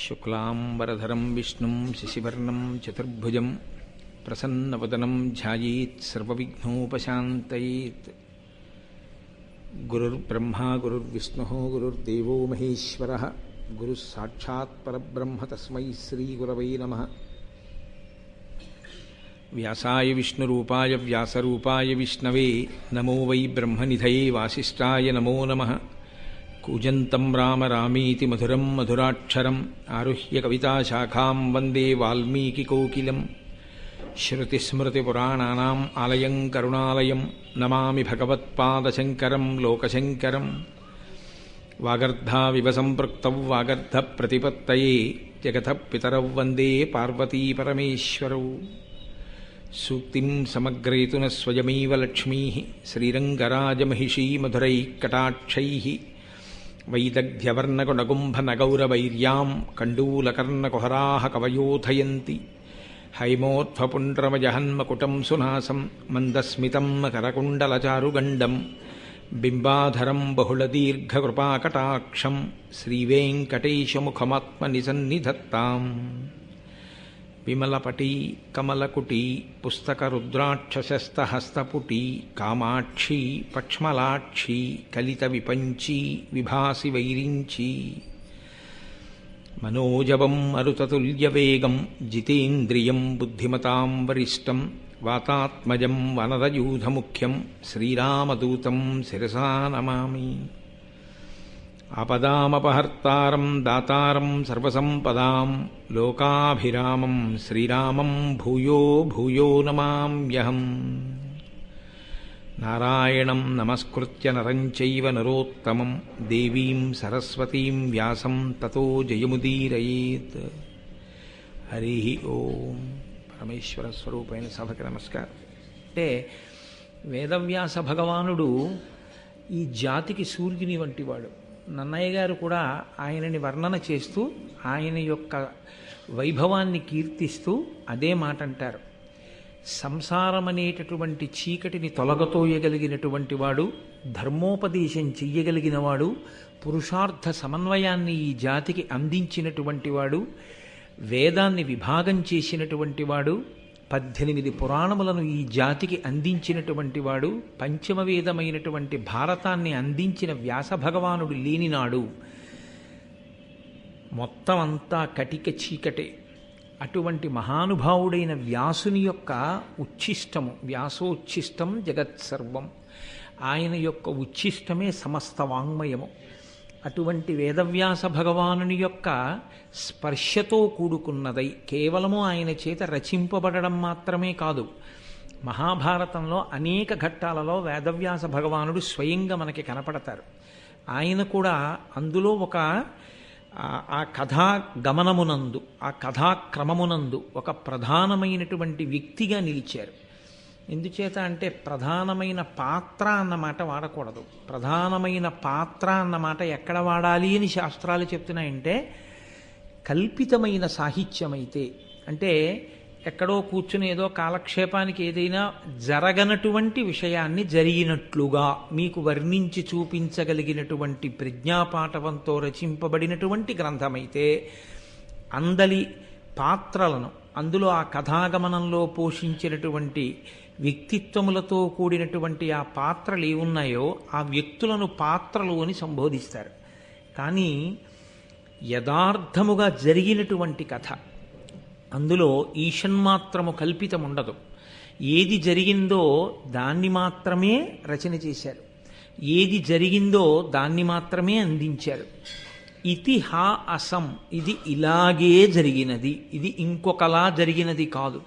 శుక్లాంబరధరం విష్ణుం శశివర్ణం చతుర్భుజం ప్రసన్నవదనం ధ్యాయేత్ సర్వవిఘ్నోపశాంతయేత్. గురుర్బ్రహ్మా గురుర్విష్ణుః గురుర్దేవో మహేశ్వరః గురుః సాక్షాత్ పరబ్రహ్మ తస్మై శ్రీగురవై నమః. వ్యాసాయ విష్ణురూపాయ వ్యాసరూపాయ విష్ణవే నమో వై బ్రహ్మనిధయే వాసిష్ఠాయ నమో నమః. కూజంతం రామ రామీతి మధురం మధురాక్షరం ఆరుహ్య కవితాశాఖాం వందే వాల్మీకికోకిలం. శ్రుతిస్మృతిపురాణానాం ఆలయం కరుణాలయం నమామి భగవత్పాదశంకరం లోకశంకరం. వాగర్ధావివ సంపృక్తౌ వాగర్ధప్రతిపత్తయే జగతః పితరౌ వందే పార్వతీపరమేశ్వరౌ. సూక్తిం సమగ్రేతున స్వయమేవ లక్ష్మీః శ్రీరంగరాజమహిషీ మధురైః కటాక్షైః. వైదగ్ధ్యవర్ణగుణగుంభనగౌరవైర్యాం కండూలకర్ణకుహరాः కవయోధయంతి. హైమోర్ధ్వపుండ్రమజహన్మకుటం సునాసం మందస్మితం మకరకుండలచారుగండం. బింబాధరం బహుళదీర్ఘకృపాకటాక్షం శ్రీవేంకటేశముఖమాత్మనిసన్నిధత్తాం. విమలపటీ కమలకుటీ పుస్తకరుద్రాక్షశస్తహస్తపుటీ కామాక్షీ పక్ష్మలాక్షీ కలితవిపంచీ విభాసి వైరించీ. మనోజవం మరుతతుల్యవేగం జితేంద్రియం బుద్ధిమతాం వరిష్టం. వాతాత్మజం వనరయూధముఖ్యం శ్రీరామదూతం శిరసా నమామి. ఆపదామపహర్తారం దాతారం సర్వసంపదాం లోకాభిరామం శ్రీరామం భూయో భూయో నమామ్యహం. నారాయణం నమస్కృత్య నరం చైవ నరోత్తమం దేవీం సరస్వతీం వ్యాసం తతో జయముదీరయేత్. హరి ఓం. పరమేశ్వర స్వరూపైన సభకి నమస్కారం. అంటే వేదవ్యాస భగవానుడు ఈ జాతికి సూర్యుని వంటివాడు. నన్నయ్య గారు కూడా ఆయనని వర్ణన చేస్తూ ఆయన యొక్క వైభవాన్ని కీర్తిస్తూ అదే మాట అంటారు. సంసారం అనేటటువంటి చీకటిని తొలగతోయగలిగినటువంటి వాడు, ధర్మోపదేశం చెయ్యగలిగిన వాడు, పురుషార్థ సమన్వయాన్ని ఈ జాతికి అందించినటువంటి వాడు, వేదాన్ని విభాగం చేసినటువంటి వాడు, 18 పురాణములను ఈ జాతికి అందించినటువంటి వాడు, పంచమ వేదమైనటువంటి భారతాన్ని అందించిన వ్యాస భగవానుడు లేనినాడు మొత్తం అంతా కటిక చీకటే. అటువంటి మహానుభావుడైన వ్యాసుని యొక్క ఉచ్ఛిష్టము, వ్యాసోచ్ఛిష్టం జగత్సర్వం, ఆయన యొక్క ఉచ్ఛిష్టమే సమస్త వాంగ్మయము. అటువంటి వేదవ్యాస భగవానుని యొక్క స్పర్శతో కూడుకున్నదై కేవలము ఆయన చేత రచింపబడడం మాత్రమే కాదు, మహాభారతంలో అనేక ఘట్టాలలో వేదవ్యాస భగవానుడు స్వయంగా మనకి కనపడతారు. ఆయన కూడా అందులో ఆ కథా గమనమునందు, ఆ కథాక్రమమునందు ఒక ప్రధానమైనటువంటి వ్యక్తిగా నిలిచారు. ఎందుచేత అంటే ప్రధానమైన పాత్ర అన్నమాట వాడకూడదు. ప్రధానమైన పాత్ర అన్నమాట ఎక్కడ వాడాలి అని శాస్త్రాలు చెప్తున్నాయంటే, కల్పితమైన సాహిత్యమైతే, అంటే ఎక్కడో కూర్చుని ఏదో కాలక్షేపానికి ఏదైనా జరగనటువంటి విషయాన్ని జరిగినట్లుగా మీకు వర్ణించి చూపించగలిగినటువంటి ప్రజ్ఞాపాఠవంతో రచింపబడినటువంటి గ్రంథమైతే, అందలి పాత్రలను అందులో ఆ కథాగమనంలో పోషించినటువంటి వ్యక్తిత్వములతో కూడినటువంటి ఆ పాత్రలు ఏమున్నాయో ఆ వ్యక్తులను పాత్రలు అని సంబోధిస్తారు. కానీ యథార్థముగా జరిగినటువంటి కథ, అందులో ఈషన్మాత్రము కల్పితం ఉండదు. ఏది జరిగిందో దాన్ని మాత్రమే రచన చేశారు, ఏది జరిగిందో దాన్ని మాత్రమే అందించారు. ఇతి హా అసం, ఇది ఇలాగే జరిగినది, ఇది ఇంకొకలా జరిగినది కాదు.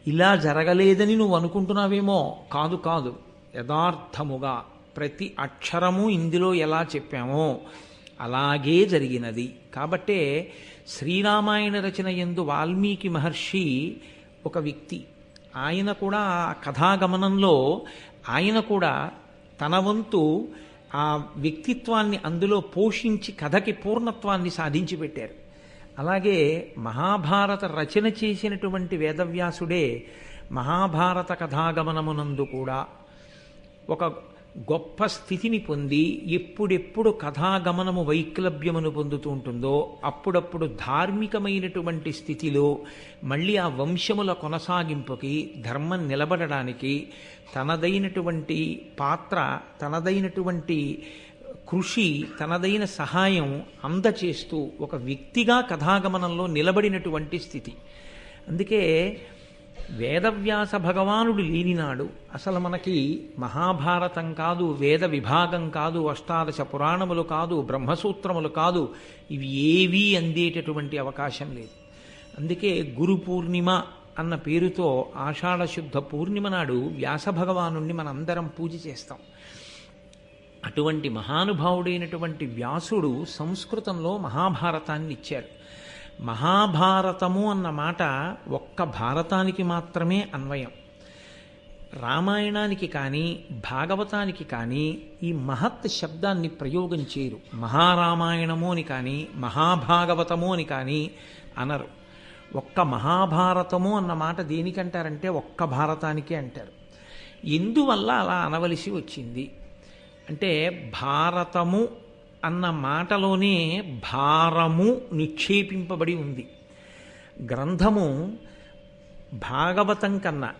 ఇలా జరగలేదని నువ్వు అనుకుంటున్నావేమో, కాదు కాదు, యథార్థముగా ప్రతి అక్షరము ఇందులో ఎలా చెప్పామో అలాగే జరిగినది. కాబట్టే శ్రీరామాయణ రచన యందు వాల్మీకి మహర్షి ఒక వ్యక్తి. ఆయన కూడా ఆ కథాగమనంలో ఆయన కూడా తన వంతు ఆ వ్యక్తిత్వాన్ని అందులో పోషించి కథకి పూర్ణత్వాన్ని సాధించి పెట్టారు. అలాగే మహాభారత రచన చేసినటువంటి వేదవ్యాసుడే మహాభారత కథాగమనమునందు కూడా ఒక గొప్ప స్థితిని పొంది ఎప్పుడెప్పుడు కథాగమనము వైక్లభ్యమును పొందుతూ ఉంటుందో అప్పుడప్పుడు ధార్మికమైనటువంటి స్థితిలో మళ్ళీ ఆ వంశముల కొనసాగింపుకి ధర్మం నిలబడడానికి తనదైనటువంటి పాత్ర, తనదైనటువంటి కృషి, తనదైన సహాయం అందచేస్తూ ఒక వ్యక్తిగా కథాగమనంలో నిలబడినటువంటి స్థితి. అందుకే వేదవ్యాస భగవానుడు లేనినాడు అసలు మనకి మహాభారతం కాదు, వేద విభాగం కాదు, అష్టాదశ పురాణములు కాదు, బ్రహ్మసూత్రములు కాదు, ఇవి ఏవీ అందేటటువంటి అవకాశం లేదు. అందుకే గురు పూర్ణిమ అన్న పేరుతో ఆషాఢశుద్ధ పూర్ణిమ నాడు వ్యాస భగవానుణ్ణి మనందరం పూజ చేస్తాం. అటువంటి మహానుభావుడైనటువంటి వ్యాసుడు సంస్కృతంలో మహాభారతాన్ని ఇచ్చారు. మహాభారతము అన్న మాట ఒక్క భారతానికి మాత్రమే అన్వయం. రామాయణానికి కానీ భాగవతానికి కానీ ఈ మహత్ శబ్దాన్ని ప్రయోగం చేయరు. మహారామాయణము అని కానీ మహాభాగవతము అని కానీ అనరు. ఒక్క మహాభారతము అన్న మాట దేనికంటారంటే ఒక్క భారతానికే అంటారు. ఎందువల్ల అలా అనవలసి వచ్చింది అంటే భారతము అన్న మాటలోనే భారము నిక్షేపింపబడి ఉంది. గ్రంథము భాగవతం కన్నా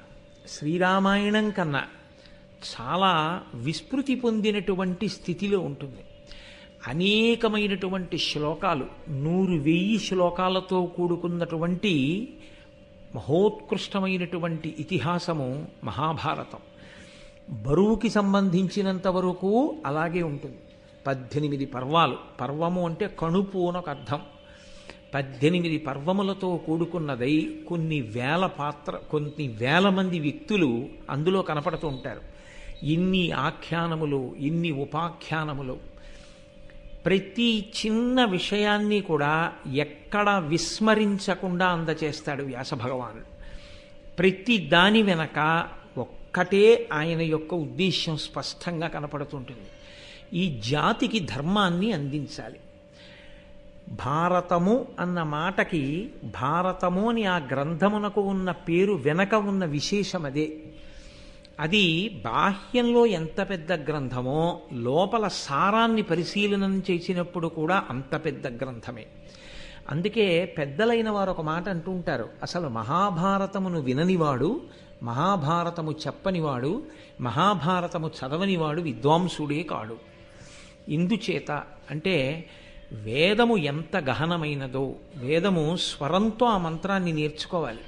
శ్రీరామాయణం కన్నా చాలా విస్మృతి పొందినటువంటి స్థితిలో ఉంటుంది. అనేకమైనటువంటి శ్లోకాలు, 100,000 శ్లోకాలతో కూడుకున్నటువంటి మహోత్కృష్టమైనటువంటి ఇతిహాసము మహాభారతం. బరువుకి సంబంధించినంత వరకు అలాగే ఉంటుంది. 18 పర్వాలు. పర్వము అంటే కణుపు అని ఒక అర్థం. 18 పర్వములతో కూడుకున్నదై కొన్ని వేల మంది వ్యక్తులు అందులో కనపడుతూ ఉంటారు. ఇన్ని ఆఖ్యానములు, ఇన్ని ఉపాఖ్యానములు, ప్రతి చిన్న విషయాన్ని కూడా ఎక్కడ విస్మరించకుండా అందచేస్తాడు వ్యాస భగవానుడు. ప్రతి దాని వెనక ఒక్కటే ఆయన యొక్క ఉద్దేశ్యం స్పష్టంగా కనపడుతుంటుంది. ఈ జాతికి ధర్మాన్ని అందించాలి. భారతము అన్న మాటకి భారతము అని ఆ గ్రంథమునకు ఉన్న పేరు వెనక ఉన్న విశేషం అదే. అది బాహ్యంలో ఎంత పెద్ద గ్రంథమో లోపల సారాన్ని పరిశీలనం చేసినప్పుడు కూడా అంత పెద్ద గ్రంథమే. అందుకే పెద్దలైన వారు ఒక మాట అంటూ ఉంటారు, అసలు మహాభారతమును విననివాడు, మహాభారతము చెప్పనివాడు, మహాభారతము చదవనివాడు విద్వాంసుడే కాడు. ఇందుచేత అంటే వేదము ఎంత గహనమైనదో, వేదము స్వరంతో ఆ మంత్రాన్ని నేర్చుకోవాలి.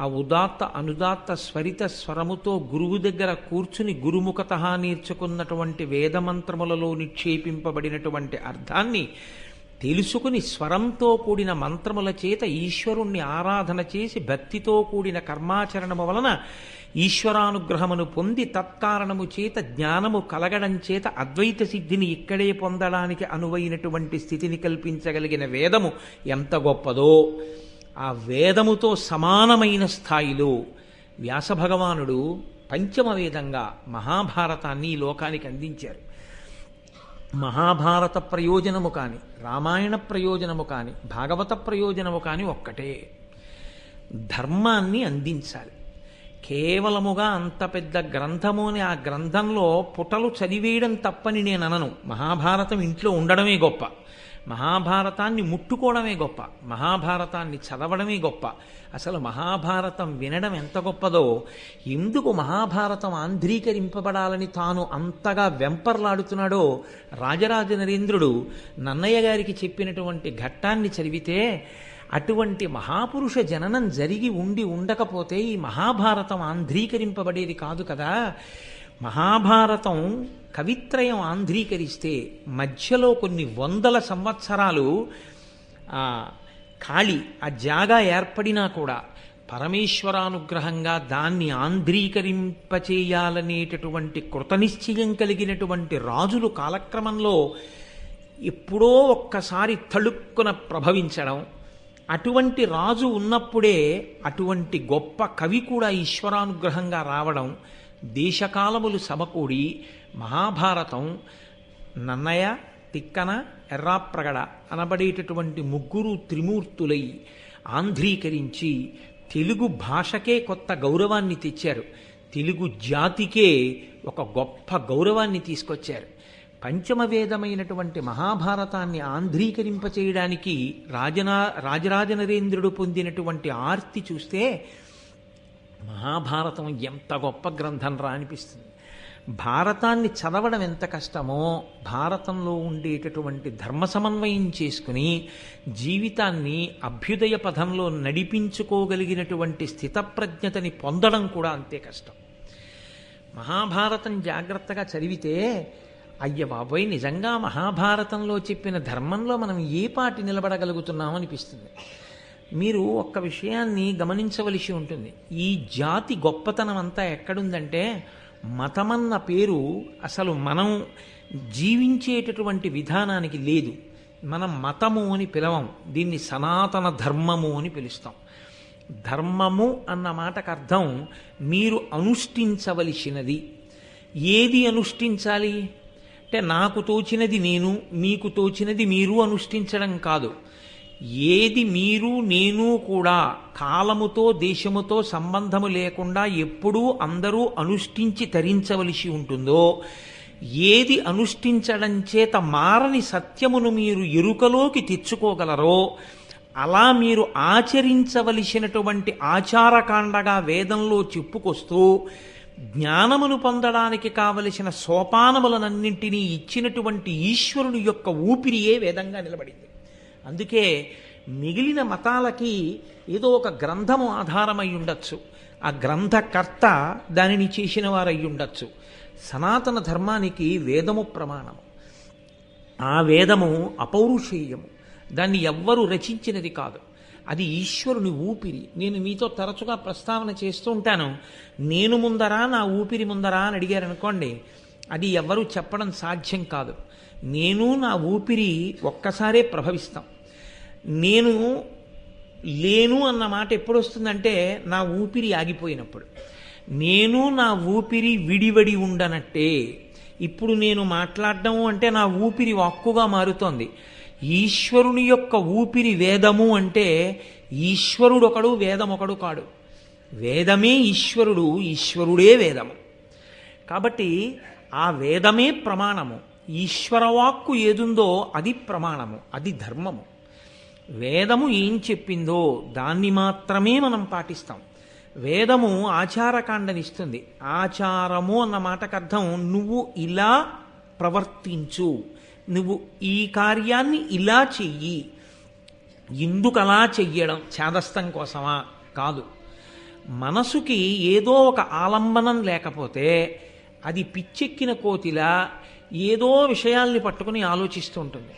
ఆ ఉదాత్త అనుదాత్త స్వరిత స్వరముతో గురువు దగ్గర కూర్చుని గురుముఖత నేర్చుకున్నటువంటి వేదమంత్రములలో నిక్షేపింపబడినటువంటి అర్థాన్ని తెలుసుకుని స్వరంతో కూడిన మంత్రముల చేత ఈశ్వరుణ్ణి ఆరాధన చేసి భక్తితో కూడిన కర్మాచరణము వలన ఈశ్వరానుగ్రహమును పొంది తత్కారణము చేత జ్ఞానము కలగడం చేత అద్వైత సిద్ధిని ఇక్కడే పొందడానికి అనువైనటువంటి స్థితిని కల్పించగలిగిన వేదము ఎంత గొప్పదో, ఆ వేదముతో సమానమైన స్థాయిలో వ్యాస భగవానుడు పంచమ వేదంగా మహాభారతాన్ని ఈ లోకానికి అందించారు. మహాభారత ప్రయోజనము కాని, రామాయణ ప్రయోజనము కాని, భాగవత ప్రయోజనము కాని ఒక్కటే, ధర్మాన్ని అందించాలి. కేవలముగా అంత పెద్ద గ్రంథము అని ఆ గ్రంథంలో పుటలు చదివేయడం తప్పని నేను అనను. మహాభారతం ఇంట్లో ఉండడమే గొప్ప, మహాభారతాన్ని ముట్టుకోవడమే గొప్ప, మహాభారతాన్ని చదవడమే గొప్ప. అసలు మహాభారతం వినడం ఎంత గొప్పదో, ఎందుకు మహాభారతం ఆంధ్రీకరింపబడాలని తాను అంతగా వెంపర్లాడుతున్నాడో రాజరాజ నరేంద్రుడు నన్నయ్య గారికి చెప్పినటువంటి ఘట్టాన్ని చదివితే, అటువంటి మహాపురుష జననం జరిగి ఉండి ఉండకపోతే ఈ మహాభారతం ఆంధ్రీకరింపబడేది కాదు కదా. మహాభారతం కవిత్రయం ఆంధ్రీకరిస్తే మధ్యలో కొన్ని 100 సంవత్సరాలు ఖాళీ ఆ జాగా ఏర్పడినా కూడా పరమేశ్వరానుగ్రహంగా దాన్ని ఆంధ్రీకరింపచేయాలనేటటువంటి కృతనిశ్చయం కలిగినటువంటి రాజులు కాలక్రమంలో ఎప్పుడో ఒక్కసారి తళుక్కున ప్రభవించడం, అటువంటి రాజు ఉన్నప్పుడే అటువంటి గొప్ప కవి కూడా ఈశ్వరానుగ్రహంగా రావడం, దేశకాలములు సమకూడి మహాభారతం నన్నయ, తిక్కన, ఎర్రాప్రగడ అనబడేటటువంటి 3 త్రిమూర్తులై ఆంధ్రీకరించి తెలుగు భాషకే కొత్త గౌరవాన్ని తెచ్చారు. తెలుగు జాతికే ఒక గొప్ప గౌరవాన్ని తీసుకొచ్చారు. పంచమవేదమైనటువంటి మహాభారతాన్ని ఆంధ్రీకరింపచేయడానికి రాజరాజ నరేంద్రుడు పొందినటువంటి ఆర్తి చూస్తే మహాభారతం ఎంత గొప్ప గ్రంథం రా అనిపిస్తుంది. భారతాన్ని చదవడం ఎంత కష్టమో భారతంలో ఉండేటటువంటి ధర్మ సమన్వయం చేసుకుని జీవితాన్ని అభ్యుదయ పథంలో నడిపించుకోగలిగినటువంటి స్థితప్రజ్ఞతని పొందడం కూడా అంతే కష్టం. మహాభారతం జాగ్రత్తగా చదివితే అయ్య బాబోయ్, నిజంగా మహాభారతంలో చెప్పిన ధర్మంలో మనం ఏ పాటి నిలబడగలుగుతున్నాం అనిపిస్తుంది. మీరు ఒక్క విషయాన్ని గమనించవలసి ఉంటుంది. ఈ జాతి గొప్పతనం అంతా ఎక్కడుందంటే మతమన్న పేరు అసలు మనం జీవించేటటువంటి విధానానికి లేదు. మనం మతము అని పిలవం, దీన్ని సనాతన ధర్మము అని పిలుస్తాం. ధర్మము అన్న మాటకు అర్థం మీరు అనుష్ఠించవలసినది. ఏది అనుష్ఠించాలి అంటే నాకు తోచినది నేను, మీకు తోచినది మీరు అనుష్ఠించడం కాదు. ఏది మీరు నేను కూడా కాలముతో దేశముతో సంబంధము లేకుండా ఎప్పుడూ అందరూ అనుష్ఠించి తరించవలసి ఉంటుందో, ఏది అనుష్ఠించడం చేత మారని సత్యమును మీరు ఎరుకలోకి తెచ్చుకోగలరో అలా మీరు ఆచరించవలసినటువంటి ఆచారకాండగా వేదంలో చెప్పుకొస్తూ జ్ఞానమును పొందడానికి కావలసిన సోపానములనన్నింటినీ ఇచ్చినటువంటి ఈశ్వరుని యొక్క ఊపిరియే వేదంగా నిలబడింది. అందుకే మిగిలిన మతాలకి ఏదో ఒక గ్రంథము ఆధారమై ఉండొచ్చు, ఆ గ్రంథకర్త దానిని చేసిన వారై ఉండొచ్చు. సనాతన ధర్మానికి వేదము ప్రమాణము. ఆ వేదము అపౌరుషేయము, దాన్ని ఎవ్వరూ రచించినది కాదు, అది ఈశ్వరుని ఊపిరి. నేను మీతో తరచుగా ప్రస్తావన చేస్తూ ఉంటాను, నేను ముందరా నా ఊపిరి ముందరా అని అడిగారనుకోండి, అది ఎవ్వరూ చెప్పడం సాధ్యం కాదు. నేను నా ఊపిరి ఒక్కసారే ప్రభవిస్తాం. నేను లేను అన్న మాట ఎప్పుడు వస్తుందంటే నా ఊపిరి ఆగిపోయినప్పుడు. నేను నా ఊపిరి విడివడి ఉండనట్టే. ఇప్పుడు నేను మాట్లాడడం అంటే నా ఊపిరి వాక్కుగా మారుతోంది. ఈశ్వరుని యొక్క ఊపిరి వేదము అంటే ఈశ్వరుడు ఒకడు, వేదం ఒకడు కాడు. వేదమే ఈశ్వరుడు, ఈశ్వరుడే వేదము. కాబట్టి ఆ వేదమే ప్రమాణము. ఈశ్వరవాక్కు ఏదుందో అది ప్రమాణము, అది ధర్మము. వేదము ఏం చెప్పిందో దాన్ని మాత్రమే మనం పాటిస్తాం. వేదము ఆచారకాండనిస్తుంది. ఆచారము అన్న మాటకు అర్థం నువ్వు ఇలా ప్రవర్తించు, నువ్వు ఈ కార్యాన్ని ఇలా చెయ్యి. ఎందుకు అలా చెయ్యడం? చేదస్తం కోసమా? కాదు. మనసుకి ఏదో ఒక ఆలంబనం లేకపోతే అది పిచ్చెక్కిన కోతిలా ఏదో విషయాల్ని పట్టుకుని ఆలోచిస్తూ ఉంటుంది.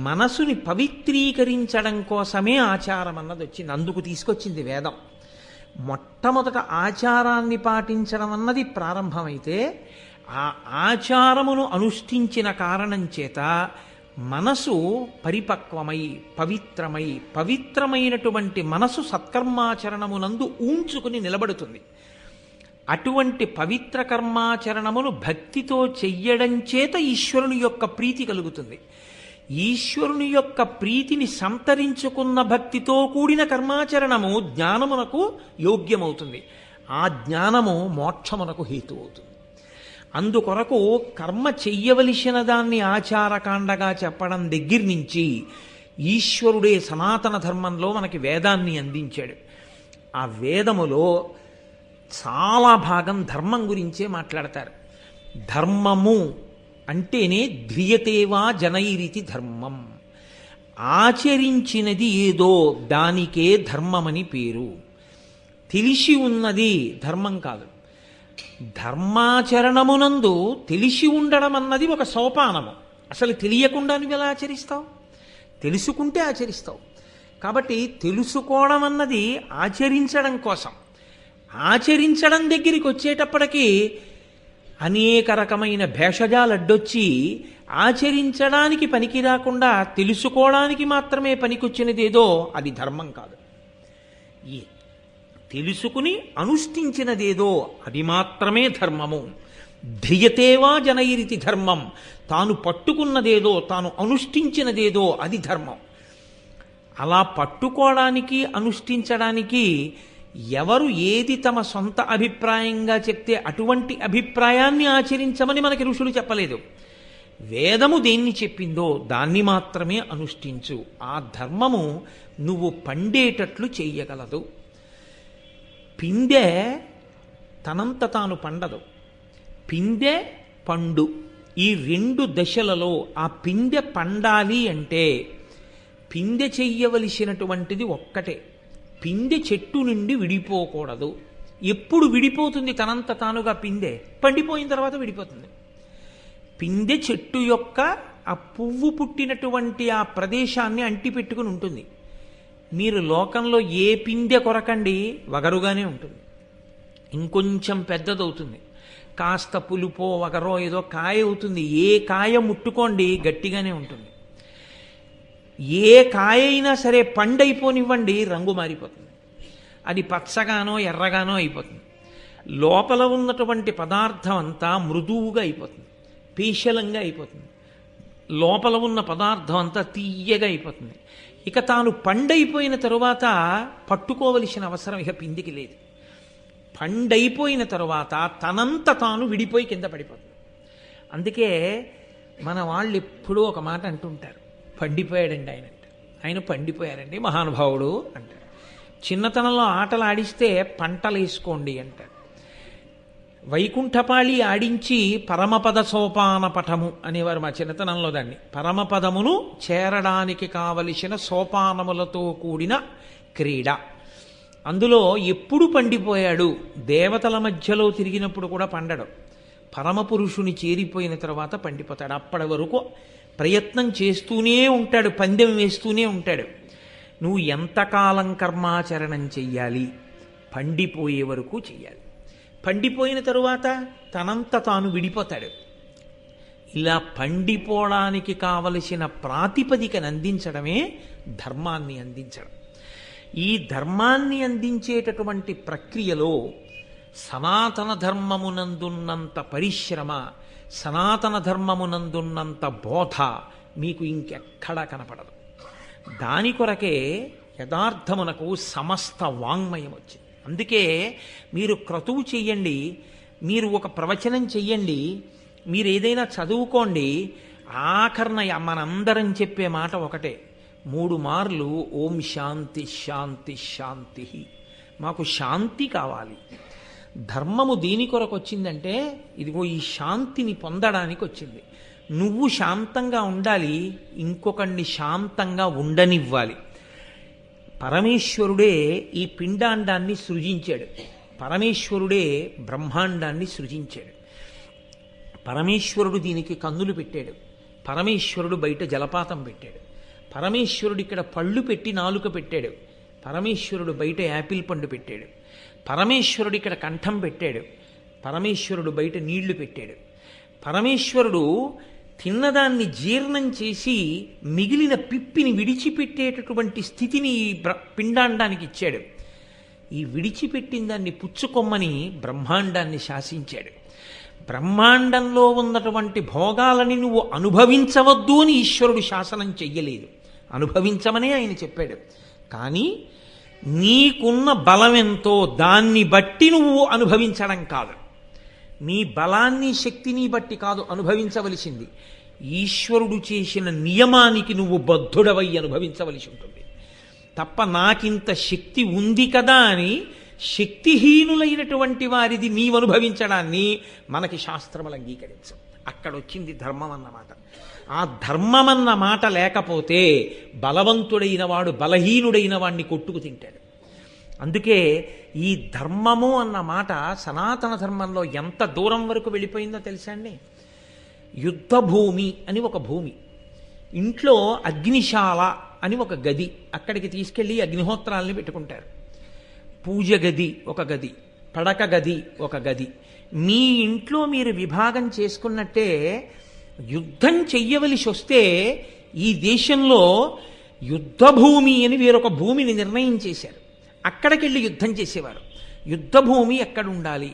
మనసుని పవిత్రీకరించడం కోసమే ఆచారం అన్నది వచ్చింది, అందుకు తీసుకొచ్చింది వేదం. మొట్టమొదట ఆచారాన్ని పాటించడం అన్నది ప్రారంభమైతే ఆ ఆచారమును అనుష్ఠించిన కారణం చేత మనసు పరిపక్వమై పవిత్రమై, పవిత్రమైనటువంటి మనసు సత్కర్మాచరణమునందు ఊంచుకుని నిలబడుతుంది. అటువంటి పవిత్ర కర్మాచరణమును భక్తితో చెయ్యడం చేత ఈశ్వరుని యొక్క ప్రీతి కలుగుతుంది. ఈశ్వరుని యొక్క ప్రీతిని సంతరించుకున్న భక్తితో కూడిన కర్మాచరణము జ్ఞానమునకు యోగ్యమవుతుంది. ఆ జ్ఞానము మోక్షమునకు హేతు అవుతుంది. అందుకొరకు కర్మ చెయ్యవలసిన దాన్ని ఆచారకాండగా చెప్పడం దగ్గర నుంచి ఈశ్వరుడే సనాతన ధర్మంలో మనకి వేదాన్ని అందించాడు. ఆ వేదములో చాలా భాగం ధర్మం గురించే మాట్లాడతారు. ధర్మము అంటేనే ధ్రియతేవా జనైరితి ధర్మం. ఆచరించినది ఏదో దానికే ధర్మమని పేరు. తెలిసి ఉన్నది ధర్మం కాదు. ధర్మాచరణమునందు తెలిసి ఉండడం అన్నది ఒక సోపానము. అసలు తెలియకుండా నువ్వు ఎలా ఆచరిస్తావు? తెలుసుకుంటే ఆచరిస్తావు. కాబట్టి తెలుసుకోవడం అన్నది ఆచరించడం కోసం. ఆచరించడం దగ్గరికి వచ్చేటప్పటికీ అనేక రకమైన భేషజాలు అడ్డొచ్చి ఆచరించడానికి పనికి రాకుండా తెలుసుకోవడానికి మాత్రమే పనికొచ్చినదేదో అది ధర్మం కాదు. తెలుసుకుని అనుష్ఠించినదేదో అది మాత్రమే ధర్మము. ధ్రియతేవా జనైరితి ధర్మం. తాను పట్టుకున్నదేదో, తాను అనుష్ఠించినదేదో అది ధర్మం. అలా పట్టుకోవడానికి అనుష్ఠించడానికి ఎవరు ఏది తమ సొంత అభిప్రాయంగా చెప్తే అటువంటి అభిప్రాయాన్ని ఆచరించమని మనకి ఋషులు చెప్పలేదు. వేదము దేన్ని చెప్పిందో దాన్ని మాత్రమే అనుష్ఠించు. ఆ ధర్మము నువ్వు పండేటట్లు చెయ్యగలదు. పిందె తనంత తాను పండదు. పిందె పండు ఈ రెండు దశలలో ఆ పిందె పండాలి అంటే పిందె చెయ్యవలసినటువంటిది ఒక్కటే, పిందె చెట్టు నుండి విడిపోకూడదు. ఎప్పుడు విడిపోతుంది తనంత తానుగా పిందె? పండిపోయిన తర్వాత విడిపోతుంది. పిందె చెట్టు యొక్క ఆ పువ్వు పుట్టినటువంటి ఆ ప్రదేశాన్ని అంటిపెట్టుకుని ఉంటుంది. మీరు లోకంలో ఏ పిందె కొరకండి వగరుగానే ఉంటుంది. ఇంకొంచెం పెద్దదవుతుంది, కాస్త పులుపో వగరో ఏదో కాయ అవుతుంది. ఏ కాయ ముట్టుకోండి గట్టిగానే ఉంటుంది. ఏ కాయ అయినా సరే పండైపోనివ్వండి రంగు మారిపోతుంది. అది పచ్చగానో ఎర్రగానో అయిపోతుంది. లోపల ఉన్నటువంటి పదార్థం అంతా మృదువుగా అయిపోతుంది, పీశలంగా అయిపోతుంది. లోపల ఉన్న పదార్థం అంతా తీయగా అయిపోతుంది. ఇక తాను పండైపోయిన తరువాత పట్టుకోవలసిన అవసరం ఇక పిందికి లేదు. పండైపోయిన తరువాత తనంత తాను విడిపోయి కింద పడిపోతుంది. అందుకే మన వాళ్ళు ఎప్పుడూ ఒక మాట అంటుంటారు, పండిపోయాడండి ఆయన అంటే. ఆయన పండిపోయారండి మహానుభావుడు అంటారు. చిన్నతనంలో ఆటలు ఆడిస్తే పంటలు వేసుకోండి అంటారు. వైకుంఠపాళి ఆడించి పరమపద సోపాన పటము అనేవారు మా చిన్నతనంలో. దాన్ని పరమపదమును చేరడానికి కావలసిన సోపానములతో కూడిన క్రీడ. అందులో ఎప్పుడు పండిపోయాడు? దేవతల మధ్యలో తిరిగినప్పుడు కూడా పండడు. పరమపురుషుని చేరిపోయిన తర్వాత పండిపోతాడు. అప్పటి వరకు ప్రయత్నం చేస్తూనే ఉంటాడు, పందెం వేస్తూనే ఉంటాడు. నువ్వు ఎంతకాలం కర్మాచరణం చెయ్యాలి? పండిపోయే వరకు చెయ్యాలి. పండిపోయిన తరువాత తనంత తాను విడిపోతాడు. ఇలా పండిపోవడానికి కావలసిన ప్రాతిపదికను అందించడమే ధర్మాన్ని అందించడం. ఈ ధర్మాన్ని అందించేటటువంటి ప్రక్రియలో సనాతన ధర్మమునందున్నంత పరిశ్రమ, సనాతన ధర్మమునందున్నంత బోధ మీకు ఇంకెక్కడా కనపడదు. దాని కొరకే యథార్థమునకు సమస్త వాంగ్మయం వచ్చింది. అందుకే మీరు క్రతువు చెయ్యండి, మీరు ఒక ప్రవచనం చెయ్యండి, మీరు ఏదైనా చదువుకోండి, ఆఖరణ మనందరం చెప్పే మాట ఒకటే, 3 మార్లు ఓం శాంతి శాంతి శాంతి. మాకు శాంతి కావాలి. ధర్మము దేని కొరకు వచ్చిందంటే ఇదిగో ఈ శాంతిని పొందడానికి వచ్చింది. నువ్వు శాంతంగా ఉండాలి, ఇంకొకడిని శాంతంగా ఉండనివ్వాలి. పరమేశ్వరుడే ఈ పిండాండాన్ని సృజించాడు. పరమేశ్వరుడే బ్రహ్మాండాన్ని సృజించాడు. పరమేశ్వరుడు దీనికి కన్నులు పెట్టాడు. పరమేశ్వరుడు బయట జలపాతం పెట్టాడు. పరమేశ్వరుడు ఇక్కడ పళ్ళు పెట్టి నాలుక పెట్టాడు. పరమేశ్వరుడు బయట యాపిల్ పండు పెట్టాడు. పరమేశ్వరుడు ఇక్కడ కంఠం పెట్టాడు. పరమేశ్వరుడు బయట నీళ్లు పెట్టాడు. పరమేశ్వరుడు తిన్నదాన్ని జీర్ణం చేసి మిగిలిన పిప్పిని విడిచిపెట్టేటటువంటి స్థితిని ఈ పిండాండానికి ఇచ్చాడు. ఈ విడిచిపెట్టిన దాన్ని పుచ్చుకొమ్మని బ్రహ్మాండాన్ని శాసించాడు. బ్రహ్మాండంలో ఉన్నటువంటి భోగాలని నువ్వు అనుభవించవద్దు అని ఈశ్వరుడు శాసనం చెయ్యలేదు, అనుభవించమనే ఆయన చెప్పాడు. కానీ నీకున్న బలం ఎంతో దాన్ని బట్టి నువ్వు అనుభవించడం కాదు, నీ బలాన్ని శక్తిని బట్టి కాదు అనుభవించవలసింది, ఈశ్వరుడు చేసిన నియమానికి నువ్వు బద్ధుడవై అనుభవించవలసి ఉంటుంది తప్ప నాకింత శక్తి ఉంది కదా అని శక్తిహీనులైనటువంటి వారిది నీవు అనుభవించడాన్ని మనకి శాస్త్రములు అంగీకరించవు. అక్కడొచ్చింది ధర్మం అన్నమాట. ఆ ధర్మం అన్న మాట లేకపోతే బలవంతుడైన వాడు బలహీనుడైన వాడిని కొట్టుకు తింటాడు. అందుకే ఈ ధర్మము అన్న మాట సనాతన ధర్మంలో ఎంత దూరం వరకు వెళ్ళిపోయిందో తెలుసా అండి? యుద్ధభూమి అని ఒక భూమి, ఇంట్లో అగ్నిశాల అని ఒక గది, అక్కడికి తీసుకెళ్ళి అగ్నిహోత్రాలని పెట్టుకుంటారు. పూజ గది ఒక గది, పడక గది ఒక గది. మీ ఇంట్లో మీరు విభాగం చేసుకున్నట్టే యుద్ధం చెయ్యవలసి వస్తే ఈ దేశంలో యుద్ధభూమి అని వేరొక భూమిని నిర్ణయం చేశారు. అక్కడికెళ్ళి యుద్ధం చేసేవారు. యుద్ధభూమి ఎక్కడ ఉండాలి?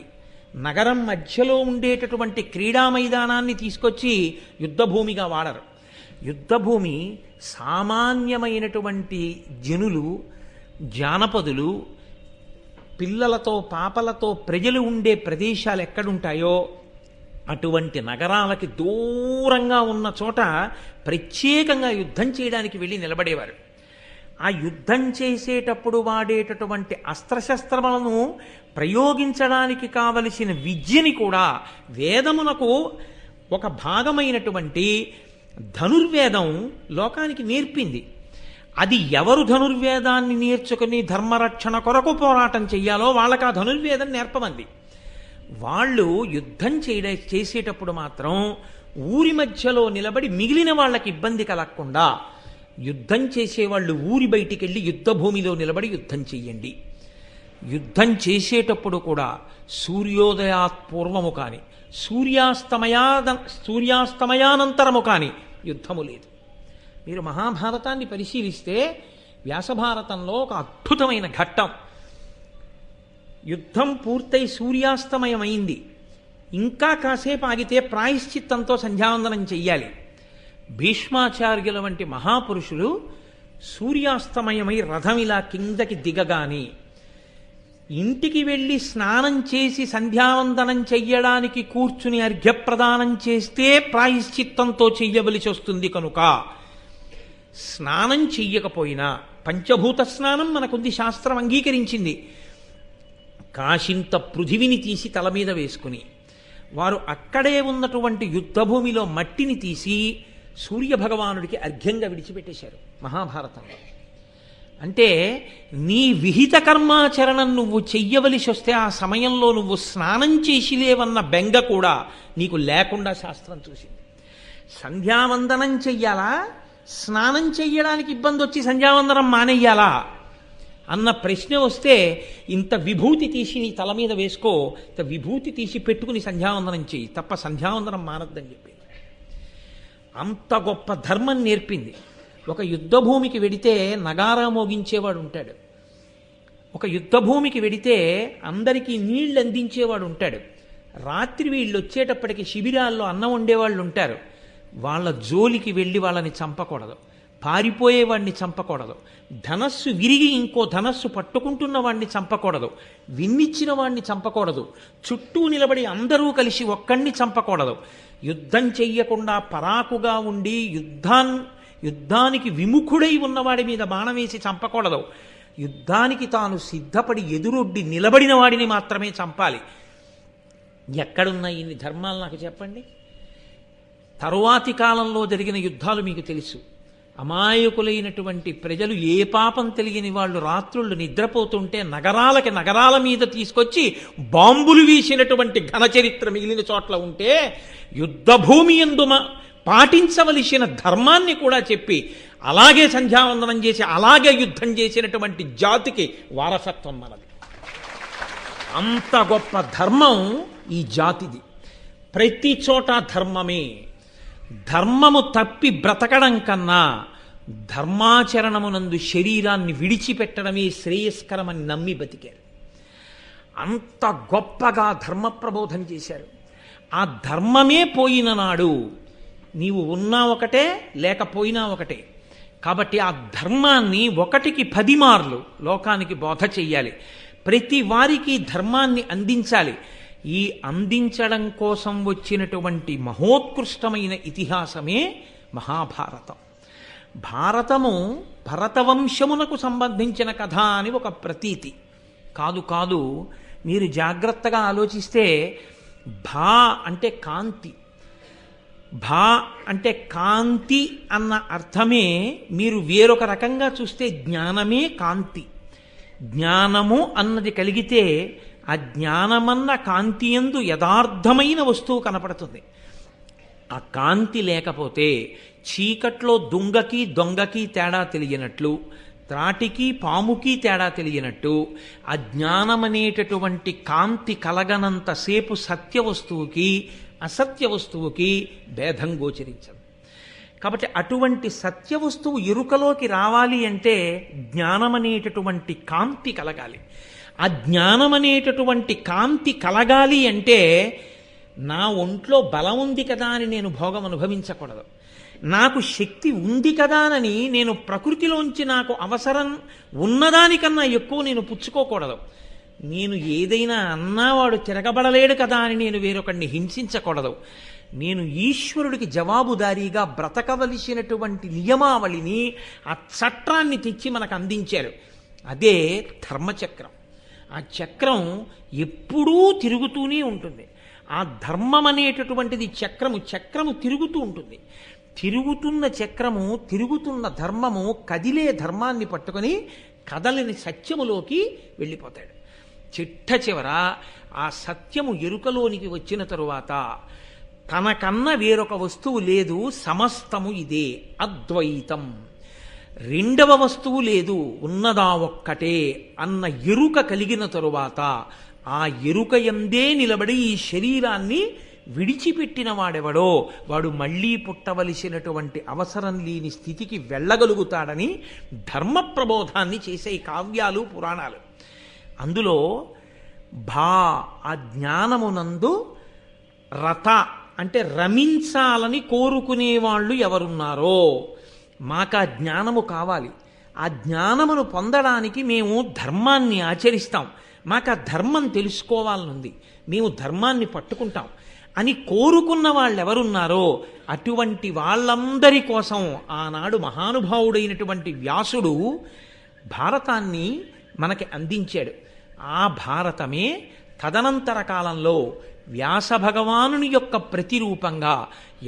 నగరం మధ్యలో ఉండేటటువంటి క్రీడా మైదానాన్ని తీసుకొచ్చి యుద్ధభూమిగా వాడరు. యుద్ధభూమి సామాన్యమైనటువంటి జనులు, జానపదులు, పిల్లలతో పాపలతో ప్రజలు ఉండే ప్రదేశాలు ఎక్కడుంటాయో అటువంటి నగరాలకి దూరంగా ఉన్న చోట ప్రత్యేకంగా యుద్ధం చేయడానికి వెళ్ళి నిలబడేవారు. ఆ యుద్ధం చేసేటప్పుడు వాడేటటువంటి అస్త్రశస్త్రములను ప్రయోగించడానికి కావలసిన విద్యని కూడా వేదమునకు ఒక భాగమైనటువంటి ధనుర్వేదం లోకానికి నేర్పింది. అది ఎవరు ధనుర్వేదాన్ని నేర్చుకుని ధర్మరక్షణ కొరకు పోరాటం చెయ్యాలో వాళ్ళకి ఆ ధనుర్వేదం నేర్పమంది. వాళ్ళు యుద్ధం చేసేటప్పుడు మాత్రం ఊరి మధ్యలో నిలబడి మిగిలిన వాళ్ళకి ఇబ్బంది కలగకుండా యుద్ధం చేసేవాళ్ళు ఊరి బయటికి వెళ్ళి యుద్ధ భూమిలో నిలబడి యుద్ధం చెయ్యండి. యుద్ధం చేసేటప్పుడు కూడా సూర్యోదయాత్ పూర్వము కానీ సూర్యాస్తమయానంతరము కానీ యుద్ధము లేదు. మీరు మహాభారతాన్ని పరిశీలిస్తే వ్యాసభారతంలో ఒక అద్భుతమైన ఘట్టం. యుద్ధం పూర్తయి సూర్యాస్తమయమైంది, ఇంకా కాసేపు ఆగితే ప్రాయశ్చిత్తంతో సంధ్యావందనం చెయ్యాలి. భీష్మాచార్యుల వంటి మహాపురుషులు సూర్యాస్తమయమై రథం ఇలా కిందకి దిగగాని ఇంటికి వెళ్ళి స్నానం చేసి సంధ్యావందనం చెయ్యడానికి కూర్చుని అర్ఘ్యప్రదానం చేస్తే ప్రాయశ్చిత్తంతో చెయ్యవలసి వస్తుంది. కనుక స్నానం చెయ్యకపోయినా పంచభూత స్నానం మనకుంది, శాస్త్రం అంగీకరించింది. కాశింత పృథివిని తీసి తల మీద వేసుకుని వారు అక్కడే ఉన్నటువంటి యుద్ధభూమిలో మట్టిని తీసి సూర్యభగవానుడికి అర్ఘ్యంగా విడిచిపెట్టేశారు మహాభారతంలో. అంటే నీ విహిత కర్మాచరణం నువ్వు చెయ్యవలసి వస్తే ఆ సమయంలో నువ్వు స్నానం చేసిలేవన్న బెంగ కూడా నీకు లేకుండా శాస్త్రం చూసింది. సంధ్యావందనం చెయ్యాలా, స్నానం చెయ్యడానికి ఇబ్బంది వచ్చి సంధ్యావందనం మానేయాలా అన్న ప్రశ్న వస్తే ఇంత విభూతి తీసి నీ తల మీద వేసుకో, ఇంత విభూతి తీసి పెట్టుకుని సంధ్యావందనం చెయ్యి, తప్ప సంధ్యావందనం మానద్దని చెప్పింది. అంత గొప్ప ధర్మం నేర్పింది. ఒక యుద్ధభూమికి వెడితే నగారా మోగించేవాడు ఉంటాడు, ఒక యుద్ధభూమికి వెడితే అందరికీ నీళ్లు అందించేవాడు ఉంటాడు. రాత్రి వీళ్ళు వచ్చేటప్పటికి శిబిరాల్లో అన్నం వండేవాళ్ళు ఉంటారు. వాళ్ళ జోలికి వెళ్ళి వాళ్ళని చంపకూడదు, పారిపోయేవాడిని చంపకూడదు, ధనస్సు విరిగి ఇంకో ధనస్సు పట్టుకుంటున్న వాడిని చంపకూడదు, విన్నిచ్చిన వాడిని చంపకూడదు, చుట్టూ నిలబడి అందరూ కలిసి ఒక్కడిని చంపకూడదు. యుద్ధం చెయ్యకుండా పరాకుగా ఉండి యుద్ధానికి విముఖుడై ఉన్నవాడి మీద బాణం వేసి చంపకూడదు. యుద్ధానికి తాను సిద్ధపడి ఎదురొడ్డి నిలబడిన వాడిని మాత్రమే చంపాలి. ఎక్కడున్నాయి ఇన్ని ధర్మాలు నాకు చెప్పండి. తరువాతి కాలంలో జరిగిన యుద్ధాలు మీకు తెలుసు. అమాయకులైనటువంటి ప్రజలు, ఏ పాపం తెలియని వాళ్ళు రాత్రుళ్ళు నిద్రపోతుంటే నగరాల మీద తీసుకొచ్చి బాంబులు వీసినటువంటి ఘనచరిత్ర మిగిలిన చోట్ల ఉంటే యుద్ధభూమి యందు పాటించవలసిన ధర్మాన్ని కూడా చెప్పి అలాగే సంధ్యావందనం చేసి అలాగే యుద్ధం చేసినటువంటి జాతికి వారసత్వం మనది. అంత గొప్ప ధర్మం ఈ జాతిది. ప్రతి చోట ధర్మమే. ధర్మము తప్పి బ్రతకడం కన్నా ధర్మాచరణమునందు శరీరాన్ని విడిచిపెట్టడమే శ్రేయస్కరమని నమ్మి బతికారు. అంత గొప్పగా ధర్మ ప్రబోధం చేశారు. ఆ ధర్మమే పోయిన నాడు నీవు ఉన్నా ఒకటే, లేకపోయినా ఒకటే. కాబట్టి ఆ ధర్మాన్ని 1కి 10 మార్లు లోకానికి బోధ చెయ్యాలి. ప్రతి వారికి ధర్మాన్ని అందించాలి. ఈ అందించడం కోసం వచ్చినటువంటి మహోత్కృష్టమైన ఇతిహాసమే మహాభారతం. భారతము భరతవంశమునకు సంబంధించిన కథ అని ఒక ప్రతీతి కాదు. మీరు జాగ్రత్తగా ఆలోచిస్తే భా అంటే కాంతి, భా అంటే కాంతి అన్న అర్థమే మీరు వేరొక రకంగా చూస్తే జ్ఞానమే కాంతి. జ్ఞానము అన్నది కలిగితే ఆ జ్ఞానమన్న కాంతియందు యథార్థమైన వస్తువు కనపడుతుంది. ఆ కాంతి లేకపోతే చీకట్లో దొంగకి తేడా తెలియనట్లు, త్రాటికి పాముకి తేడా తెలియనట్టు, అజ్ఞానమనేటటువంటి కాంతి కలగనంతసేపు సత్య వస్తువుకి అసత్య వస్తువుకి భేదం గోచరించదు. కాబట్టి అటువంటి సత్య వస్తువు ఎరుకలోకి రావాలి అంటే జ్ఞానమనేటటువంటి కాంతి కలగాలి. ఆ జ్ఞానమనేటటువంటి కాంతి కలగాలి అంటే నా ఒంట్లో బలం ఉంది కదా అని నేను భోగం అనుభవించకూడదు. నాకు శక్తి ఉంది కదా అని నేను ప్రకృతిలోంచి నాకు అవసరం ఉన్నదానికన్నా ఎక్కువ నేను పుచ్చుకోకూడదు. నేను ఏదైనా అన్నా వాడు తిరగబడలేడు కదా అని నేను వేరొకడిని హింసించకూడదు. నేను ఈశ్వరుడికి జవాబుదారీగా బ్రతకవలసినటువంటి నియమావళిని, ఆ చట్టాన్ని తెచ్చి మనకు అందించారు. అదే ధర్మచక్రం. ఆ చక్రం ఎప్పుడూ తిరుగుతూనే ఉంటుంది. ఆ ధర్మం అనేటటువంటిది చక్రము తిరుగుతూ ఉంటుంది. తిరుగుతున్న చక్రము, తిరుగుతున్న ధర్మము కదిలే ధర్మాన్ని పట్టుకొని కదలని సత్యములోకి వెళ్ళిపోతాడు. చిట్ట చివర ఆ సత్యము ఎరుకలోనికి వచ్చిన తరువాత తనకన్నా వేరొక వస్తువు లేదు, సమస్తము ఇదే, అద్వైతం, రెండవ వస్తువు లేదు, ఉన్నదా ఒక్కటే అన్న ఎరుక కలిగిన తరువాత ఆ ఎరుక యందే నిలబడి ఈ శరీరాన్ని విడిచిపెట్టిన వాడెవడో వాడు మళ్ళీ పుట్టవలసినటువంటి అవసరం లేని స్థితికి వెళ్ళగలుగుతాడని ధర్మ ప్రబోధాన్ని చేసే కావ్యాలు, పురాణాలు. అందులో ఆ జ్ఞానమునందు రత అంటే రమించాలని కోరుకునేవాళ్ళు ఎవరున్నారో, మాకు ఆ జ్ఞానము కావాలి, ఆ జ్ఞానమును పొందడానికి మేము ధర్మాన్ని ఆచరిస్తాం, మాకు ఆ ధర్మం తెలుసుకోవాలనుంది, మేము ధర్మాన్ని పట్టుకుంటాం అని కోరుకున్న వాళ్ళు ఎవరున్నారో అటువంటి వాళ్ళందరి కోసం ఆనాడు మహానుభావుడైనటువంటి వ్యాసుడు భారతాన్ని మనకి అందించాడు. ఆ భారతమే తదనంతర కాలంలో వ్యాస భగవానుని యొక్క ప్రతిరూపంగా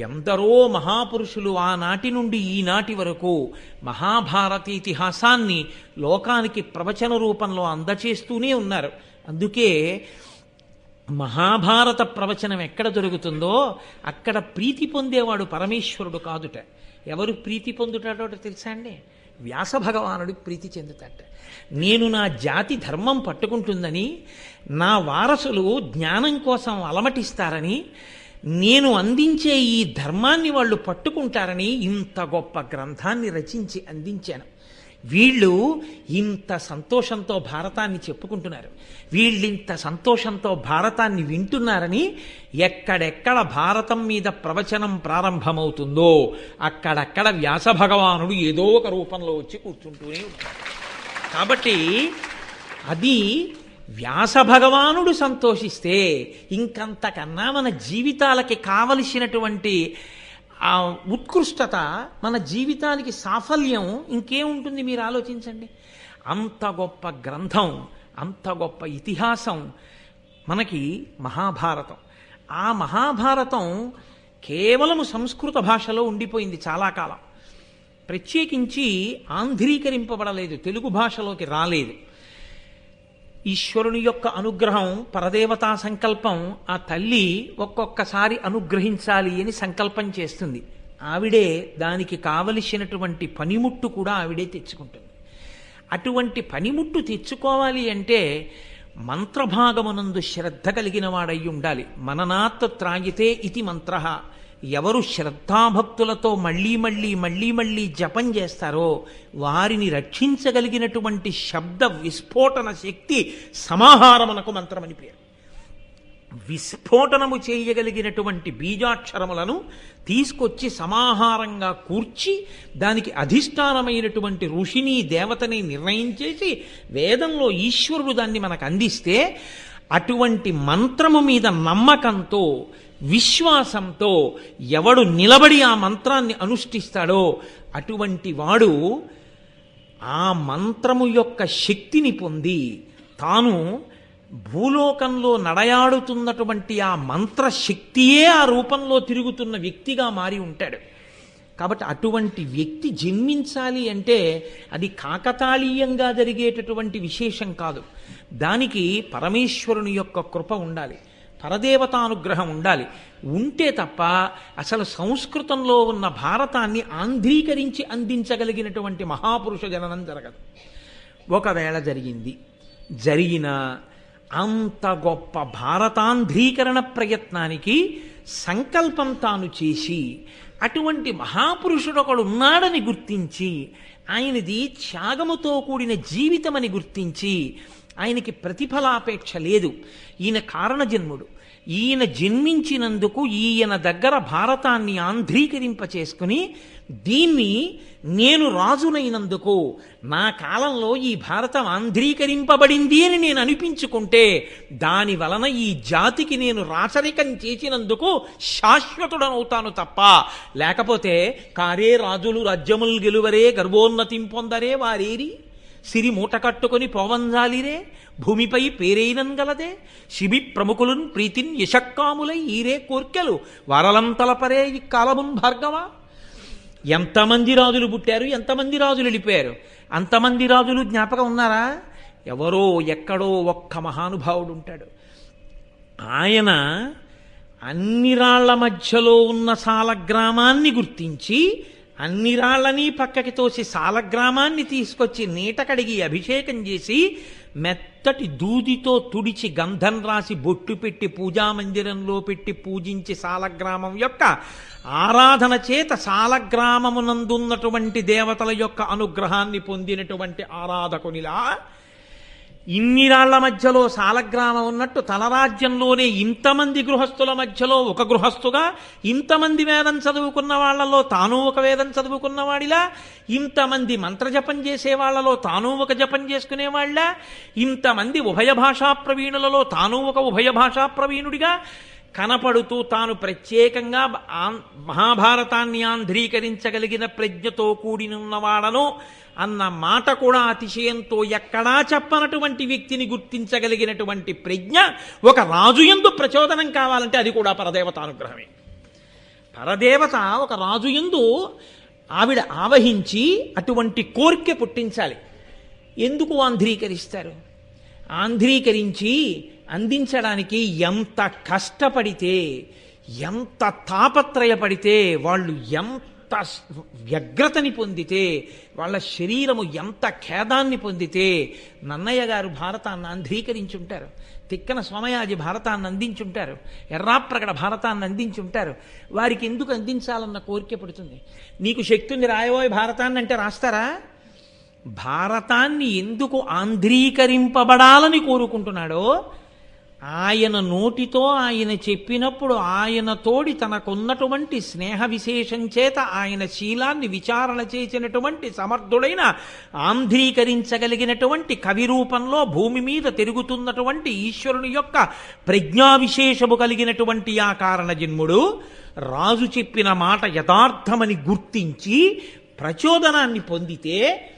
ఎందరో మహాపురుషులు ఆనాటి నుండి ఈనాటి వరకు మహాభారత ఇతిహాసాన్ని లోకానికి ప్రవచన రూపంలో అందచేస్తూనే ఉన్నారు. అందుకే మహాభారత ప్రవచనం ఎక్కడ దొరుకుతుందో అక్కడ ప్రీతి పొందేవాడు పరమేశ్వరుడు కాదుట. ఎవరు ప్రీతి పొందుతాడో తెలుసా అండి? వ్యాస భగవానుడు ప్రీతి చెందుతాట. నేను నా జాతి ధర్మం పట్టుకుంటుందని, నా వారసులు జ్ఞానం కోసం అలమటిస్తారని, నేను అందించే ఈ ధర్మాన్ని వాళ్ళు పట్టుకుంటారని ఇంత గొప్ప గ్రంథాన్ని రచించి అందించాను. వీళ్ళు ఇంత సంతోషంతో భారతాన్ని చెప్పుకుంటున్నారు, వీళ్ళింత సంతోషంతో భారతాన్ని వింటున్నారని ఎక్కడెక్కడ భారతం మీద ప్రవచనం ప్రారంభమవుతుందో అక్కడక్కడ వ్యాస భగవానుడు ఏదో ఒక రూపంలో వచ్చి కూర్చుంటూనే ఉంటాడు. కాబట్టి అది వ్యాస భగవానుడు సంతోషిస్తే ఇంకంతకన్నా మన జీవితాలకి కావలసినటువంటి ఆ ఉత్కృష్టత, మన జీవితానికి సాఫల్యం ఇంకేముంటుంది మీరు ఆలోచించండి. అంత గొప్ప గ్రంథం, అంత గొప్ప ఇతిహాసం మనకి మహాభారతం. ఆ మహాభారతం కేవలము సంస్కృత భాషలో ఉండిపోయింది చాలా కాలం. ప్రత్యేకించి ఆంధ్రీకరింపబడలేదు, తెలుగు భాషలోకి రాలేదు. ఈశ్వరుని యొక్క అనుగ్రహం, పరదేవతా సంకల్పం, ఆ తల్లి ఒక్కొక్కసారి అనుగ్రహించాలి అని సంకల్పం చేస్తుంది. ఆవిడే దానికి కావలసినటువంటి పనిముట్టు కూడా ఆవిడే తెచ్చుకుంటుంది. అటువంటి పనిముట్టు తెచ్చుకోవాలి అంటే మంత్రభాగమునందు శ్రద్ధ కలిగిన వాడై ఉండాలి. మననాత్ త్రాగితే ఇది మంత్ర. ఎవరు శ్రద్ధాభక్తులతో మళ్ళీ మళ్ళీ మళ్ళీ మళ్ళీ జపం చేస్తారో వారిని రక్షించగలిగినటువంటి శబ్ద విస్ఫోటన శక్తి సమాహారమునకు మంత్రమని పేరు. విస్ఫోటనము చేయగలిగినటువంటి బీజాక్షరములను తీసుకొచ్చి సమాహారంగా కూర్చి దానికి అధిష్టానమైనటువంటి ఋషిని, దేవతని నిర్ణయం చేసి వేదంలో ఈశ్వరుడు దాన్ని మనకు అందిస్తే అటువంటి మంత్రము మీద నమ్మకంతో, విశ్వాసంతో ఎవడు నిలబడి ఆ మంత్రాన్ని అనుష్ఠిస్తాడో అటువంటి వాడు ఆ మంత్రము యొక్క శక్తిని పొంది తాను భూలోకంలో నడయాడుతున్నటువంటి ఆ మంత్రశక్తియే ఆ రూపంలో తిరుగుతున్న వ్యక్తిగా మారి ఉంటాడు. కాబట్టి అటువంటి వ్యక్తి జన్మించాలి అంటే అది కాకతాళీయంగా జరిగేటటువంటి విశేషం కాదు. దానికి పరమేశ్వరుని యొక్క కృప ఉండాలి, పరదేవతానుగ్రహం ఉండాలి. ఉంటే తప్ప అసలు సంస్కృతంలో ఉన్న భారతాన్ని ఆంధ్రీకరించి అందించగలిగినటువంటి మహాపురుష జననం జరగదు. ఒకవేళ జరిగినా అంత గొప్ప భారతాంధ్రీకరణ ప్రయత్నానికి సంకల్పం తాను చేసి అటువంటి మహాపురుషుడు ఒకడు ఉన్నాడని గుర్తించి ఆయనది త్యాగముతో కూడిన జీవితమని గుర్తించి ఆయనకి ప్రతిఫలాపేక్ష లేదు, ఈయన కారణజన్ముడు, ఈయన జన్మించినందుకు ఈయన దగ్గర భారతాన్ని ఆంధ్రీకరింప చేసుకుని దీన్ని నేను రాజునైనందుకు నా కాలంలో ఈ భారతం ఆంధ్రీకరింపబడింది అని నేను అనిపించుకుంటే దాని వలన ఈ జాతికి నేను రాచరికం చేసినందుకు శాశ్వతుడనవుతాను తప్ప, లేకపోతే కారే రాజులు రాజ్యములు గెలువరే గర్వోన్నతిం పొందరే వారేరి సిరి మూట కట్టుకొని పోవంజాలిరే భూమిపై పేరైనంగలదే శిబి ప్రముఖులున్ ప్రీతిన్ యశక్కాములై ఈరే కోర్కెలు వరలంతలపరే ఈ కాలమున్ భార్గవా. ఎంతమంది రాజులు పుట్టారు, ఎంతమంది రాజులు వెళ్ళిపోయారు, అంతమంది రాజులు జ్ఞాపకం ఉన్నారా? ఎవరో ఎక్కడో ఒక్క మహానుభావుడు ఉంటాడు. ఆయన అన్ని రాళ్ల మధ్యలో ఉన్న సాలగ్రామాన్ని గుర్తించి అన్ని రాళ్ళని పక్కకి తోసి సాలగ్రామాన్ని తీసుకొచ్చి నీట కడిగి అభిషేకం చేసి మెత్తటి దూదితో తుడిచి గంధం రాసి బొట్టు పెట్టి పూజామందిరంలో పెట్టి పూజించి సాలగ్రామం యొక్క ఆరాధన చేత సాలగ్రామమునందున్నటువంటి దేవతల యొక్క అనుగ్రహాన్ని పొందినటువంటి ఆరాధకునిలా ఇన్ని రాళ్ల మధ్యలో సాలగ్రామం ఉన్నట్టు తలరాజ్యంలోనే ఇంతమంది గృహస్థుల మధ్యలో ఒక గృహస్థుగా, ఇంతమంది వేదం చదువుకున్న వాళ్లలో తాను ఒక వేదం చదువుకున్నవాడిలా, ఇంతమంది మంత్రజపం చేసే వాళ్లలో తాను ఒక జపం చేసుకునేవాళ్ళ, ఇంతమంది ఉభయ భాషా ప్రవీణులలో తాను ఒక ఉభయ భాషా ప్రవీణుడిగా కనపడుతూ తాను ప్రత్యేకంగా మహాభారతాన్ని ఆంధ్రీకరించగలిగిన ప్రజ్ఞతో కూడినున్నవాడను అన్న మాట కూడా అతిశయంతో ఎక్కడా చెప్పనటువంటి వ్యక్తిని గుర్తించగలిగినటువంటి ప్రజ్ఞ ఒక రాజు యందు ప్రచోదనం కావాలంటే అది కూడా పరదేవతానుగ్రహమే. పరదేవత ఒక రాజు యందు ఆవిడ ఆవహించి అటువంటి కోరిక పుట్టించాలి. ఎందుకు ఆంధ్రీకరిస్తారు? ఆంధ్రీకరించి అందించడానికి ఎంత కష్టపడితే, ఎంత తాపత్రయపడితే, వాళ్ళు ఎంత వ్యగ్రతని పొందితే, వాళ్ళ శరీరము ఎంత ఖేదాన్ని పొందితే నన్నయ్య గారు భారతాన్ని ఆంధ్రీకరించుంటారు, తిక్కన సోమయాజి భారతాన్ని అందించుంటారు, ఎర్రాప్రగడ భారతాన్ని అందించుంటారు. వారికి ఎందుకు అందించాలన్న కోరిక పుడుతుంది. నీకు శక్తి ఉంది రాయబోయే భారతాన్ని అంటే రాస్తారా? భారతాన్ని ఎందుకు ఆంధ్రీకరింపబడాలని కోరుకుంటున్నాడో ఆయన నోటితో ఆయన చెప్పినప్పుడు ఆయన తోడి తనకున్నటువంటి స్నేహ విశేషం చేత ఆయన శీలాన్ని విచారణ చేసినటువంటి సమర్థుడైన ఆంధ్రీకరించగలిగినటువంటి కవి రూపంలో భూమి మీద తిరుగుతున్నటువంటి ఈశ్వరుని యొక్క ప్రజ్ఞా విశేషము కలిగినటువంటి ఆ కారణ జన్ముడు రాజు చెప్పిన మాట యథార్థమని గుర్తించి ప్రచోదనాన్ని పొందితే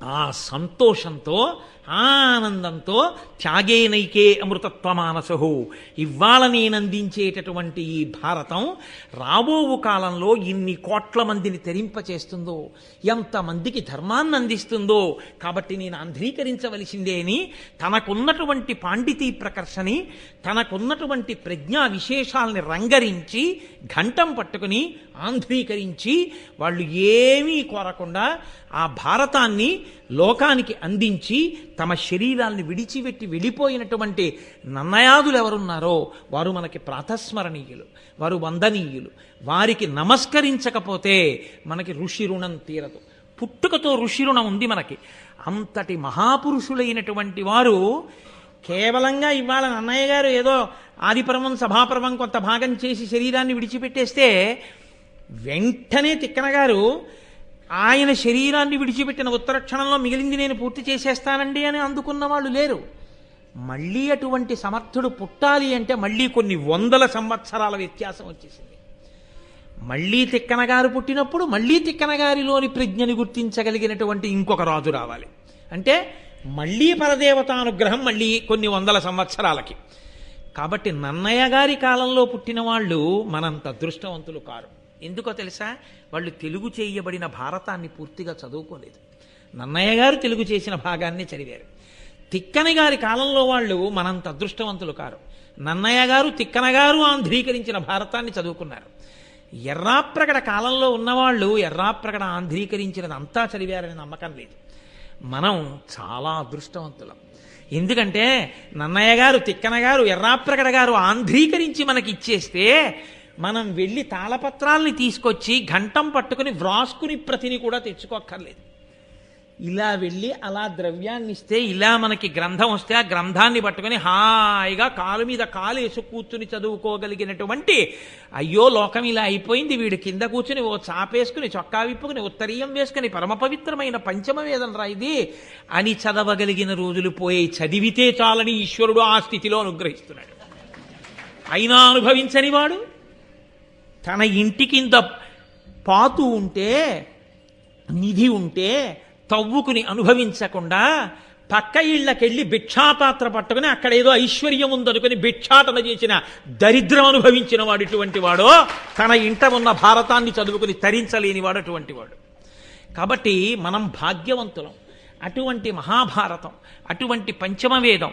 ఆ సంతోషంతో ఆనందంతో త్యాగేనైకే అమృతత్వమానసహు ఇవాళ నేనందించేటటువంటి ఈ భారతం రాబోవు కాలంలో ఇన్ని కోట్ల మందిని తెరింపచేస్తుందో, ఎంతమందికి ధర్మాన్ని అందిస్తుందో, కాబట్టి నేను ఆంధ్రీకరించవలసిందే అని తనకున్నటువంటి పాండితీ ప్రకర్షని, తనకున్నటువంటి ప్రజ్ఞా విశేషాలని రంగరించి ఘంటం పట్టుకుని ఆంధ్రీకరించి వాళ్ళు ఏమీ కోరకుండా ఆ భారతాన్ని లోకానికి అందించి తమ శరీరాల్ని విడిచిపెట్టి వెళ్ళిపోయినటువంటి నన్నయాదులు ఎవరున్నారో వారు మనకి ప్రాతస్మరణీయులు, వారు వందనీయులు. వారికి నమస్కరించకపోతే మనకి ఋషి రుణం తీరదు. పుట్టుకతో ఋషి రుణం ఉంది మనకి. అంతటి మహాపురుషులైనటువంటి వారు కేవలంగా ఇవాళ నన్నయ్య గారు ఏదో ఆదిపర్వం సభాపర్వం కొంత భాగం చేసి శరీరాన్ని విడిచిపెట్టేస్తే వెంటనే తిక్కన గారు ఆయన శరీరాన్ని విడిచిపెట్టిన ఉత్తర క్షణంలో మిగిలింది నేను పూర్తి చేసేస్తానండి అని అందుకున్న వాళ్ళు లేరు. మళ్ళీ అటువంటి సమర్థుడు పుట్టాలి అంటే మళ్ళీ కొన్ని వందల సంవత్సరాల వ్యత్యాసం వచ్చేసింది. మళ్ళీ తిక్కన గారు పుట్టినప్పుడు మళ్ళీ తిక్కన గారిలోని ప్రజ్ఞని గుర్తించగలిగినటువంటి ఇంకొక రాజు రావాలి. అంటే మళ్ళీ పరదేవతానుగ్రహం మళ్ళీ కొన్ని వందల సంవత్సరాలకి. కాబట్టి నన్నయ్య గారి కాలంలో పుట్టిన వాళ్ళు మనంత అదృష్టవంతులు కారు. ఎందుకో తెలుసా? వాళ్ళు తెలుగు చేయబడిన భారతాన్ని పూర్తిగా చదువుకోలేదు. నన్నయ్య గారు తెలుగు చేసిన భాగాన్ని చదివారు. తిక్కన గారి కాలంలో వాళ్ళు మనంత అదృష్టవంతులు కారు. నన్నయ్య గారు తిక్కన గారు ఆంధ్రీకరించిన భారతాన్ని చదువుకున్నారు. ఎర్రాప్రగడ కాలంలో ఉన్నవాళ్ళు ఎర్రాప్రగడ ఆంధ్రీకరించినది అంతా చదివారని నమ్మకం లేదు. మనం చాలా అదృష్టవంతులం. ఎందుకంటే నన్నయ్య గారు తిక్కన గారు ఎర్రాప్రగడ గారు ఆంధ్రీకరించి మనకి ఇచ్చేస్తే మనం వెళ్ళి తాళపత్రాల్ని తీసుకొచ్చి ఘంటం పట్టుకుని వ్రాసుకుని ప్రతిని కూడా తెచ్చుకోక్కర్లేదు. ఇలా వెళ్ళి అలా ద్రవ్యాన్ని ఇస్తే ఇలా మనకి గ్రంథం వస్తే ఆ గ్రంథాన్ని పట్టుకొని హాయిగా కాలు మీద కాలు వేసి కూర్చుని చదువుకోగలిగినటువంటి, అయ్యో లోకం ఇలా అయిపోయింది, వీడు కింద కూర్చుని ఓ చాపేసుకుని చొక్కా విప్పుకుని ఉత్తరీయం వేసుకుని పరమ పవిత్రమైన పంచమ వేదం రా ఇది అని చదవగలిగిన రోజులు పోయి, చదివితే చాలని ఈశ్వరుడు ఆ స్థితిలో అనుగ్రహిస్తున్నాడు. అయినా అనుభవించని వాడు తన ఇంటి కింద పాతు ఉంటే, నిధి ఉంటే తవ్వుకుని అనుభవించకుండా పక్క ఇళ్ళకెళ్ళి భిక్షాపాత్ర పట్టుకుని అక్కడ ఏదో ఐశ్వర్యం ఉందనుకుని భిక్షాటన చేసిన దరిద్రం అనుభవించిన వాడు ఇటువంటి వాడో, తన ఇంట ఉన్న భారతాన్ని చదువుకుని తరించలేని వాడు అటువంటి వాడు. కాబట్టి మనం భాగ్యవంతులం. అటువంటి మహాభారతం, అటువంటి పంచమవేదం,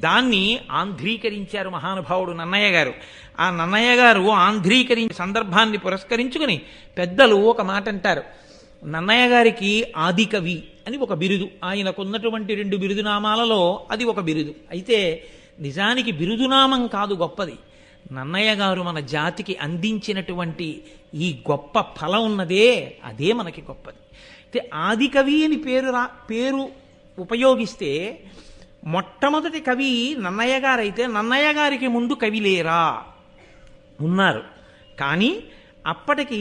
దాన్ని ఆంధ్రీకరించారు మహానుభావుడు నన్నయ్య గారు. ఆ నన్నయ్య గారు ఆంధ్రీకరించే సందర్భాన్ని పురస్కరించుకుని పెద్దలు ఒక మాట అంటారు. నన్నయ్య గారికి ఆదికవి అని ఒక బిరుదు, ఆయనకున్నటువంటి 2 బిరుదునామాలలో అది ఒక బిరుదు. అయితే నిజానికి బిరుదునామం కాదు గొప్పది, నన్నయ్య గారు మన జాతికి అందించినటువంటి ఈ గొప్ప ఫలం ఉన్నదే అదే మనకి గొప్పది. అయితే ఆదికవి అని పేరు ఉపయోగిస్తే మొట్టమొదటి కవి నన్నయ్య గారైతే నన్నయ్య గారికి ముందు కవి లేరా? ఉన్నారు. కానీ అప్పటికి